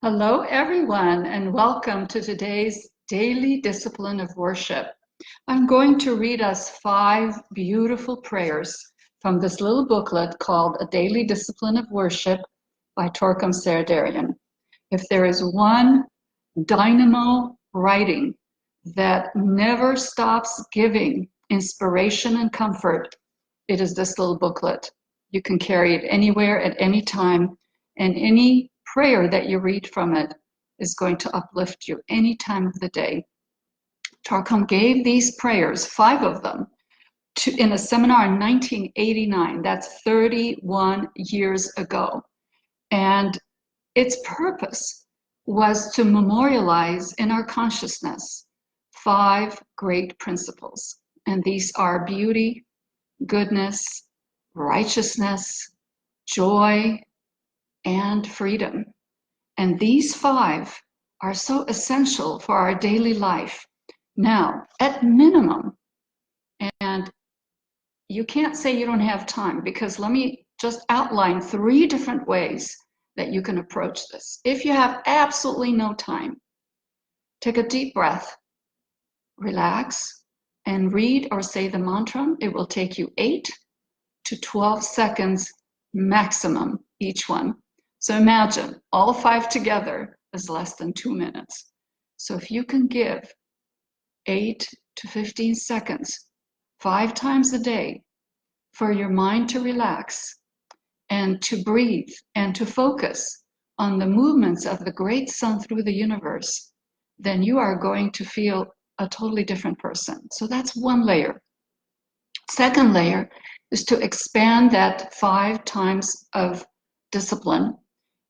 Hello, everyone, and welcome to today's daily discipline of worship. I'm going to read us 5 beautiful prayers from this little booklet called A Daily Discipline of Worship by Torquem Serdarian. If there is one dynamo writing that never stops giving inspiration and comfort, it is this little booklet. You can carry it anywhere at any time, and any prayer that you read from it is going to uplift you any time of the day. Torquem gave these prayers, 5 of them, in a seminar in 1989. That's 31 years ago. And its purpose was to memorialize in our consciousness 5 great principles. And these are beauty, goodness, righteousness, joy, and freedom. And these 5 are so essential for our daily life. Now, at minimum, and you can't say you don't have time, because let me just outline 3 different ways that you can approach this. If you have absolutely no time, take a deep breath, relax, and read or say the mantra. It will take you 8 to 12 seconds maximum, each one. So imagine all 5 together is less than 2 minutes. So if you can give 8 to 15 seconds 5 times a day for your mind to relax and to breathe and to focus on the movements of the great sun through the universe, then you are going to feel a totally different person. So that's one layer. Second layer is to expand that 5 times of discipline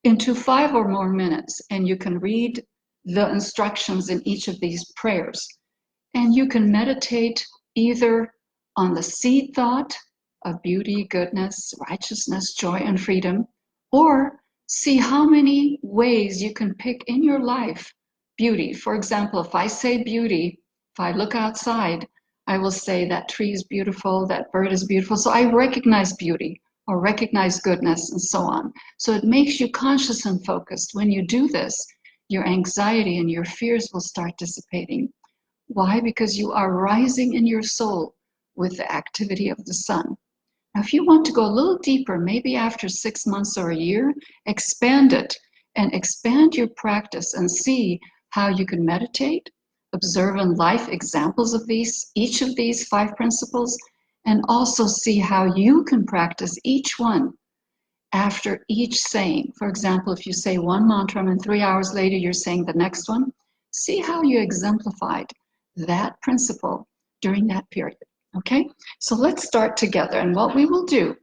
into 5 or more minutes, and you can read the instructions in each of these prayers. And you can meditate either on the seed thought of beauty, goodness, righteousness, joy, and freedom, or see how many ways you can pick in your life beauty. For example, if I say beauty, if I look outside, I will say that tree is beautiful, that bird is beautiful. So I recognize beauty or recognize goodness and so on. So it makes you conscious and focused. When you do this, your anxiety and your fears will start dissipating. Why? Because you are rising in your soul with the activity of the sun. Now, if you want to go a little deeper, maybe after 6 months or a year, expand it and expand your practice and see how you can meditate, observe in life examples of each of these 5 principles, and also see how you can practice each one after each saying. For example, if you say one mantra and 3 hours later you're saying the next one, see how you exemplified that principle during that period. Okay, so let's start together. And what we will do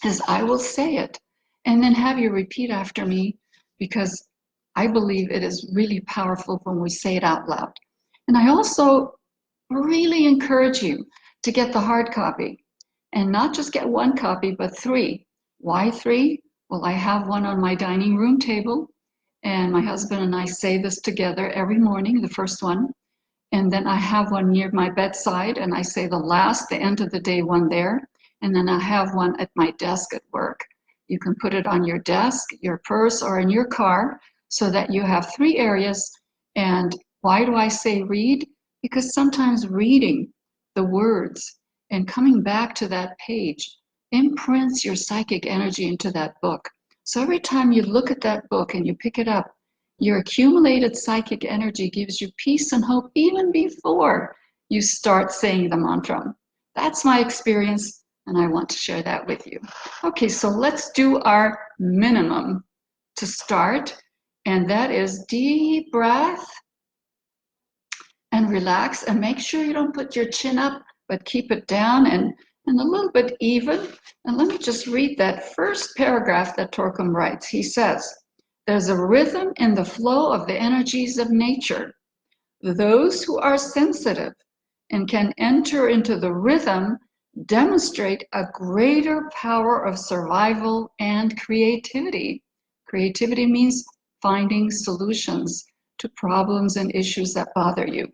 is I will say it and then have you repeat after me, because I believe it is really powerful when we say it out loud. And I also really encourage you to get the hard copy, and not just get 1 copy, but 3. Why 3? Well, I have one on my dining room table, and my husband and I say this together every morning, the first one. And then I have one near my bedside, and I say the end of the day one there. And then I have one at my desk at work. You can put it on your desk, your purse, or in your car, so that you have 3 areas. And why do I say read? Because sometimes reading the words and coming back to that page imprints your psychic energy into that book. So every time you look at that book and you pick it up, your accumulated psychic energy gives you peace and hope even before you start saying the mantra. That's my experience, and I want to share that with you. Okay, so let's do our minimum to start, and that is deep breath and relax, and make sure you don't put your chin up, but keep it down and a little bit even. And let me just read that first paragraph that Torquem writes. He says, "There's a rhythm in the flow of the energies of nature. Those who are sensitive and can enter into the rhythm demonstrate a greater power of survival and creativity." Creativity means finding solutions to problems and issues that bother you.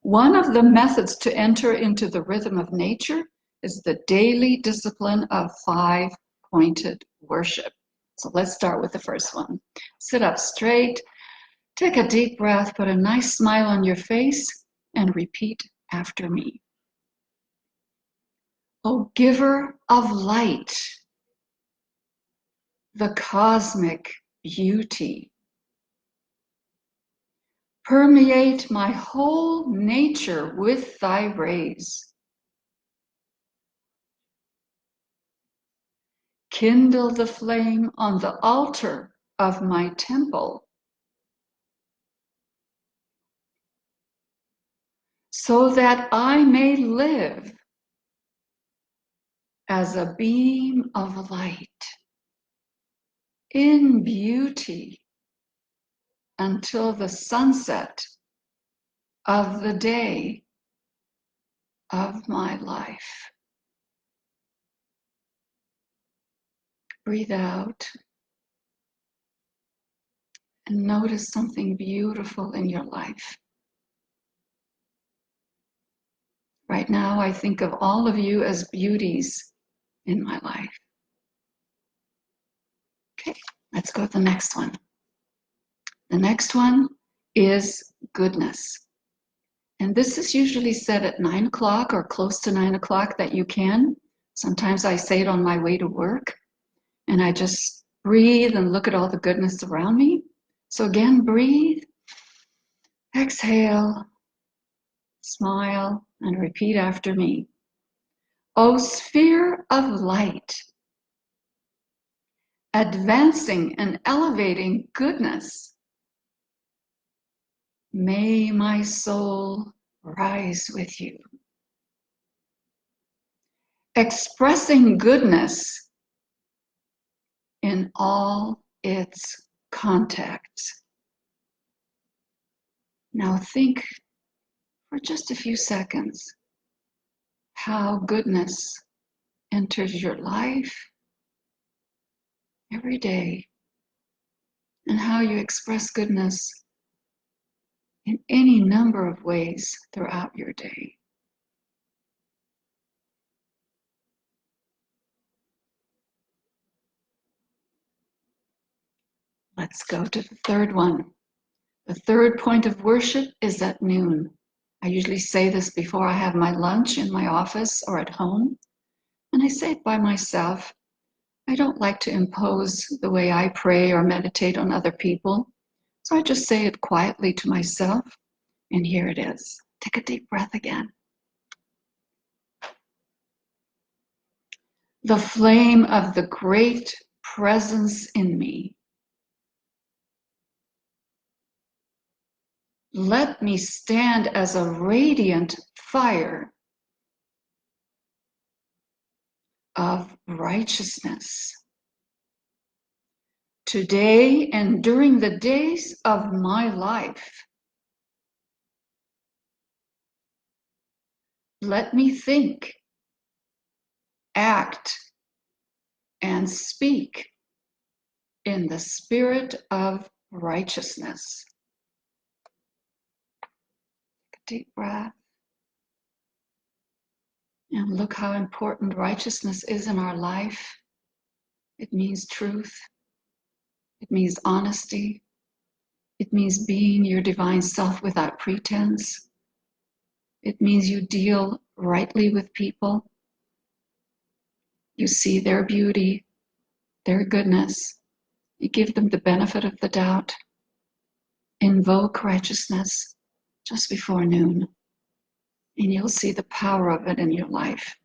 One of the methods to enter into the rhythm of nature is the daily discipline of 5-pointed worship. So let's start with the first one. Sit up straight, take a deep breath, put a nice smile on your face, and repeat after me. O giver of light, the cosmic beauty, permeate my whole nature with thy rays. Kindle the flame on the altar of my temple, so that I may live as a beam of light in beauty until the sunset of the day of my life. Breathe out and notice something beautiful in your life. Right now, I think of all of you as beauties in my life. Okay, let's go to the next one. The next one is goodness. And this is usually said at 9 o'clock or close to 9 o'clock that you can. Sometimes I say it on my way to work, and I just breathe and look at all the goodness around me. So again, breathe, exhale, smile, and repeat after me. O sphere of light, advancing and elevating goodness, may my soul rise with you. Expressing goodness in all its contacts. Now think for just a few seconds how goodness enters your life every day and how you express goodness in any number of ways throughout your day. Let's go to the third one. The third point of worship is at noon. I usually say this before I have my lunch in my office or at home, and I say it by myself. I don't like to impose the way I pray or meditate on other people, so I just say it quietly to myself, and here it is. Take a deep breath again. The flame of the great presence in me, let me stand as a radiant fire of righteousness. Today and during the days of my life, let me think, act, and speak in the spirit of righteousness. Take a deep breath. And look how important righteousness is in our life. It means truth. It means honesty. It means being your divine self without pretense. It means you deal rightly with people. You see their beauty, their goodness. You give them the benefit of the doubt. Invoke righteousness just before noon, and you'll see the power of it in your life.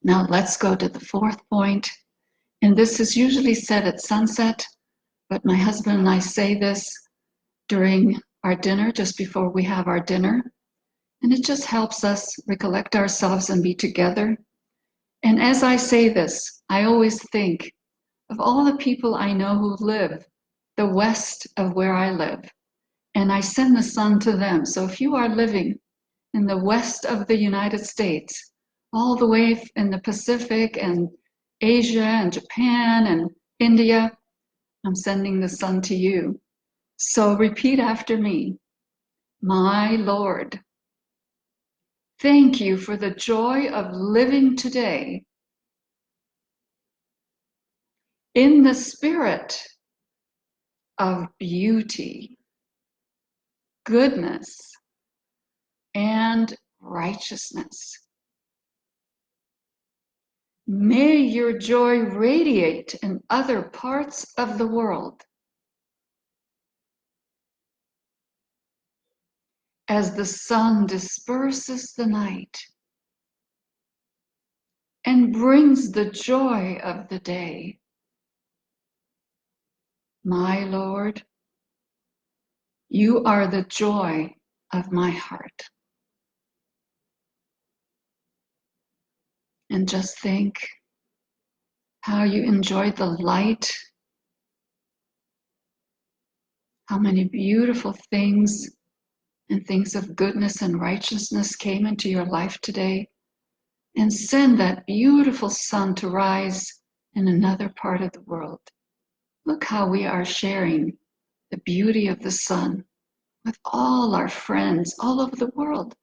Now let's go to the fourth point, and this is usually said at sunset, but my husband and I say this during our dinner, just before we have our dinner, and it just helps us recollect ourselves and be together. And as I say this, I always think of all the people I know who live the west of where I live, and I send the sun to them. So if you are living in the west of the United States, all the way in the Pacific and Asia and Japan and India, I'm sending the sun to you. So repeat after me. My Lord, thank you for the joy of living today in the spirit of beauty, goodness, and righteousness. May your joy radiate in other parts of the world as the sun disperses the night and brings the joy of the day. My Lord, you are the joy of my heart. And just think how you enjoyed the light, how many beautiful things and things of goodness and righteousness came into your life today. And send that beautiful sun to rise in another part of the world. Look how we are sharing the beauty of the sun with all our friends all over the world.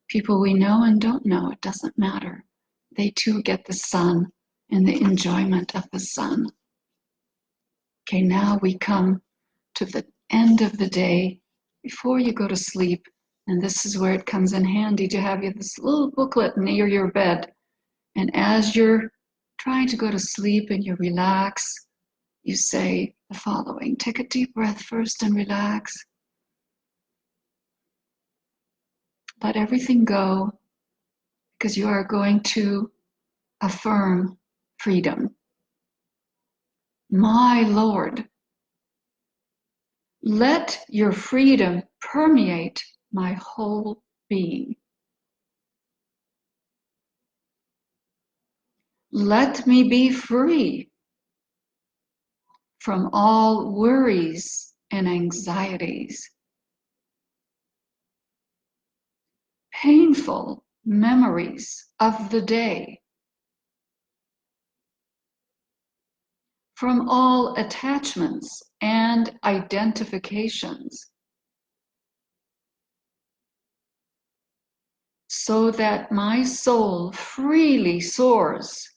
People we know and don't know, it doesn't matter. They too get the sun and the enjoyment of the sun. Okay, now we come to the end of the day before you go to sleep. And this is where it comes in handy to have you this little booklet near your bed. And as you're trying to go to sleep and you relax, you say the following. Take a deep breath first and relax. Let everything go, because you are going to affirm freedom. My Lord, let your freedom permeate my whole being. Let me be free from all worries and anxieties, painful memories of the day, from all attachments and identifications, so that my soul freely soars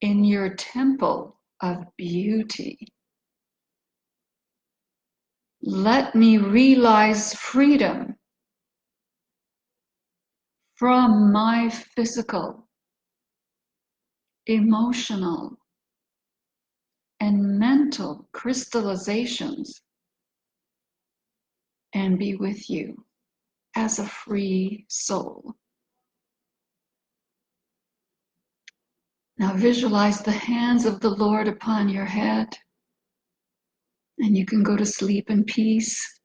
in your temple of beauty. Let me realize freedom from my physical, emotional, and mental crystallizations and be with you as a free soul. Now visualize the hands of the Lord upon your head, and you can go to sleep in peace.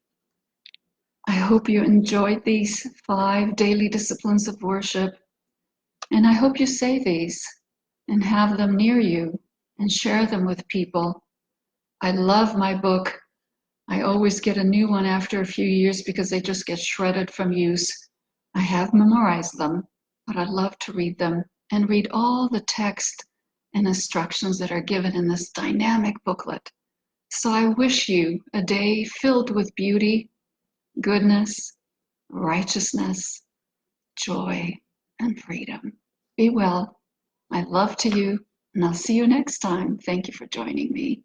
I hope you enjoyed these 5 daily disciplines of worship, and I hope you say these and have them near you and share them with people. I love my book. I always get a new one after a few years because they just get shredded from use. I have memorized them, but I love to read them and read all the text and instructions that are given in this dynamic booklet. So I wish you a day filled with beauty, goodness, righteousness, joy, and freedom. Be well. My love to you, and I'll see you next time. Thank you for joining me.